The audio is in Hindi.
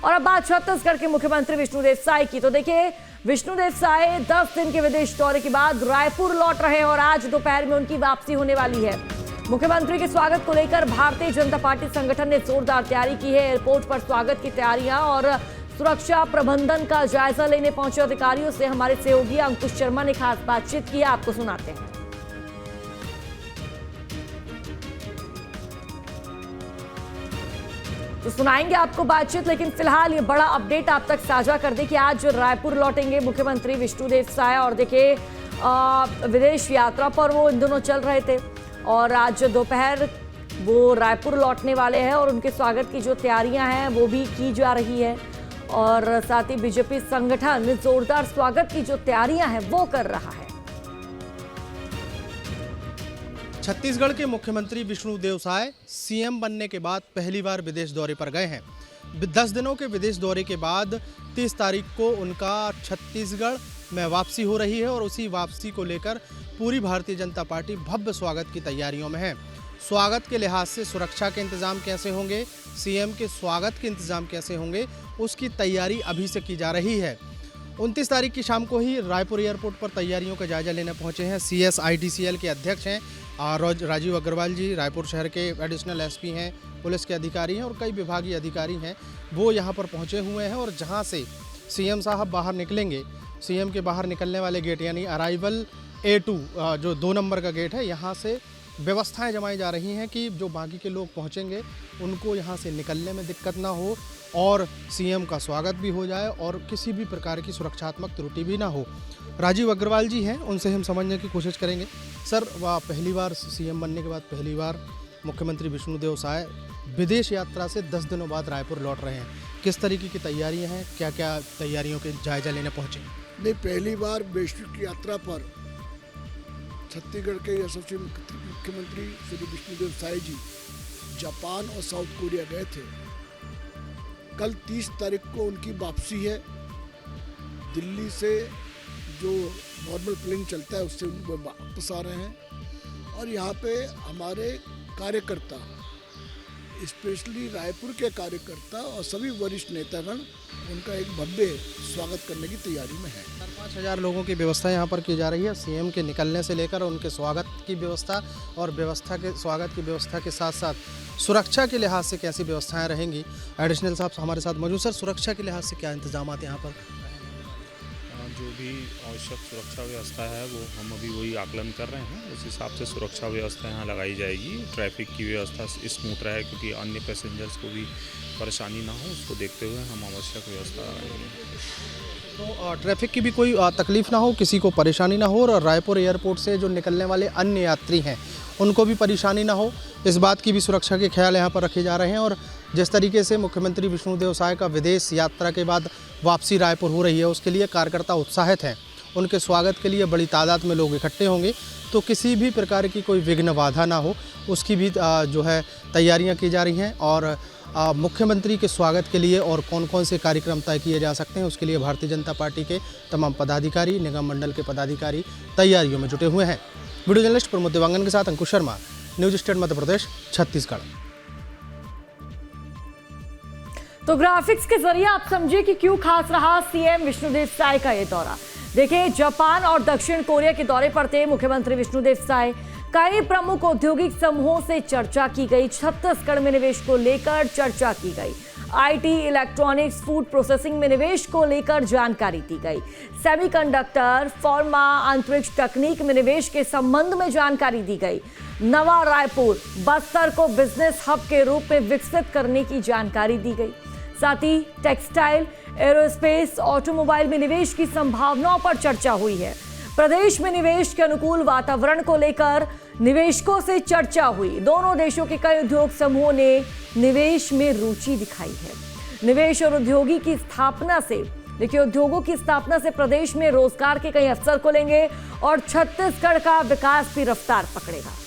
और अब बात छत्तीसगढ़ के मुख्यमंत्री विष्णुदेव साय की। तो देखिए, विष्णुदेव साय 10 दिन के विदेश दौरे के बाद रायपुर लौट रहे हैं और आज दोपहर में उनकी वापसी होने वाली है। मुख्यमंत्री के स्वागत को लेकर भारतीय जनता पार्टी संगठन ने जोरदार तैयारी की है। एयरपोर्ट पर स्वागत की तैयारियां और सुरक्षा प्रबंधन का जायजा लेने पहुंचे अधिकारियों से हमारे सहयोगी अंकुश शर्मा ने खास बातचीत की। आपको सुनाते हैं। तो सुनाएंगे आपको बातचीत, लेकिन फिलहाल ये बड़ा अपडेट आप तक साझा कर दें कि आज रायपुर लौटेंगे मुख्यमंत्री विष्णुदेव साय। और देखिए, विदेश यात्रा पर वो इन दिनों चल रहे थे और आज दोपहर वो रायपुर लौटने वाले हैं और उनके स्वागत की जो तैयारियां हैं वो भी की जा रही है। और साथ ही बीजेपी संगठन जोरदार स्वागत की जो तैयारियां हैं वो कर रहा है। छत्तीसगढ़ के मुख्यमंत्री विष्णुदेव साय सीएम बनने के बाद पहली बार विदेश दौरे पर गए हैं। 10 दिनों के विदेश दौरे के बाद 30 तारीख को उनका छत्तीसगढ़ में वापसी हो रही है और उसी वापसी को लेकर पूरी भारतीय जनता पार्टी भव्य स्वागत की तैयारियों में है। स्वागत के लिहाज से सुरक्षा के इंतजाम कैसे होंगे, सीएम के स्वागत के इंतजाम कैसे होंगे, उसकी तैयारी अभी से की जा रही है। 29 तारीख की शाम को ही रायपुर एयरपोर्ट पर तैयारियों का जायजा लेने पहुंचे हैं CSIDCL के अध्यक्ष हैं राजीव अग्रवाल जी। रायपुर शहर के एडिशनल SP हैं, पुलिस के अधिकारी हैं और कई विभागीय अधिकारी हैं, वो यहाँ पर पहुँचे हुए हैं। और जहाँ से सीएम साहब बाहर निकलेंगे, सीएम के बाहर निकलने वाले गेट यानी अराइवल A2 जो 2 नंबर का गेट है, यहाँ से व्यवस्थाएं जमाई जा रही हैं कि जो बाकी के लोग पहुँचेंगे उनको यहाँ से निकलने में दिक्कत ना हो और सीएम का स्वागत भी हो जाए और किसी भी प्रकार की सुरक्षात्मक त्रुटि भी ना हो। राजीव अग्रवाल जी हैं, उनसे हम समझने की कोशिश करेंगे। सर, पहली बार सीएम बनने के बाद पहली बार मुख्यमंत्री विष्णुदेव साय विदेश यात्रा से 10 दिनों बाद रायपुर लौट रहे हैं। किस तरीके की तैयारियां हैं, क्या क्या तैयारियों के जायजा लेने पहुंचे? नहीं, पहली बार वैश्विक यात्रा पर छत्तीसगढ़ के यशस्वी मुख्यमंत्री श्री विष्णुदेव साय जी जापान और साउथ कोरिया गए थे। कल 30 तारीख को उनकी वापसी है। दिल्ली से जो नॉर्मल प्लेन चलता है उससे वो वापस आ रहे हैं और यहाँ पे हमारे कार्यकर्ता, स्पेशली रायपुर के कार्यकर्ता और सभी वरिष्ठ नेतागण उनका एक भव्य स्वागत करने की तैयारी में है। 4-5 हज़ार लोगों की व्यवस्था यहाँ पर की जा रही है। सीएम के निकलने से लेकर उनके स्वागत की व्यवस्था और स्वागत की व्यवस्था के साथ साथ सुरक्षा के लिहाज से कैसी व्यवस्थाएं रहेंगी, एडिशनल साहब हमारे साथ मौजूद। सर, सुरक्षा के लिहाज से क्या इंतजाम यहाँ पर? जो भी आवश्यक सुरक्षा व्यवस्था है वो हम अभी वही आकलन कर रहे हैं। उस हिसाब से सुरक्षा व्यवस्था यहाँ लगाई जाएगी। ट्रैफिक की व्यवस्था स्मूथ रहे क्योंकि अन्य पैसेंजर्स को भी परेशानी ना हो, उसको देखते हुए हम आवश्यक व्यवस्था लगाएंगे। तो ट्रैफिक की भी कोई तकलीफ ना हो, किसी को परेशानी ना हो और रायपुर एयरपोर्ट से जो निकलने वाले अन्य यात्री हैं उनको भी परेशानी ना हो, इस बात की भी सुरक्षा के ख्याल यहाँ पर रखे जा रहे हैं। और जिस तरीके से मुख्यमंत्री विष्णुदेव साय का विदेश यात्रा के बाद वापसी रायपुर हो रही है, उसके लिए कार्यकर्ता उत्साहित हैं। उनके स्वागत के लिए बड़ी तादाद में लोग इकट्ठे होंगे, तो किसी भी प्रकार की कोई विघ्न बाधा ना हो, उसकी भी जो है तैयारियां की जा रही हैं। और मुख्यमंत्री के स्वागत के लिए और कौन कौन से कार्यक्रम तय किए जा सकते हैं, उसके लिए भारतीय जनता पार्टी के तमाम पदाधिकारी, निगम मंडल के पदाधिकारी तैयारियों में जुटे हुए हैं। वीडियो जर्नलिस्ट प्रमोद देवांगन के साथ अंकुश शर्मा, न्यूज स्टेट मध्य प्रदेश, छत्तीसगढ़। तो ग्राफिक्स के जरिए आप समझिए कि क्यों खास रहा सीएम विष्णुदेव साय का ये दौरा। देखिए, जापान और दक्षिण कोरिया के दौरे पर थे मुख्यमंत्री विष्णुदेव साय। कई प्रमुख औद्योगिक समूहों से चर्चा की गई, छत्तीसगढ़ में निवेश को लेकर चर्चा की गई, IT, इलेक्ट्रॉनिक्स, फूड प्रोसेसिंग में निवेश को लेकर जानकारी दी गई, सेमीकंडक्टर, फार्मा, अंतरिक्ष तकनीक में निवेश के संबंध में जानकारी दी गई, नवा रायपुर बस्तर को बिजनेस हब के रूप में विकसित करने की जानकारी दी गई। साथ ही टेक्सटाइल, एरोस्पेस, ऑटोमोबाइल में निवेश की संभावनाओं पर चर्चा हुई है। प्रदेश में निवेश के अनुकूल वातावरण को लेकर निवेशकों से चर्चा हुई। दोनों देशों के कई उद्योग समूहों ने निवेश में रुचि दिखाई है। निवेश और उद्योगों की स्थापना से प्रदेश में रोजगार के कई अवसर खुलेंगे और छत्तीसगढ़ का विकास भी रफ्तार पकड़ेगा।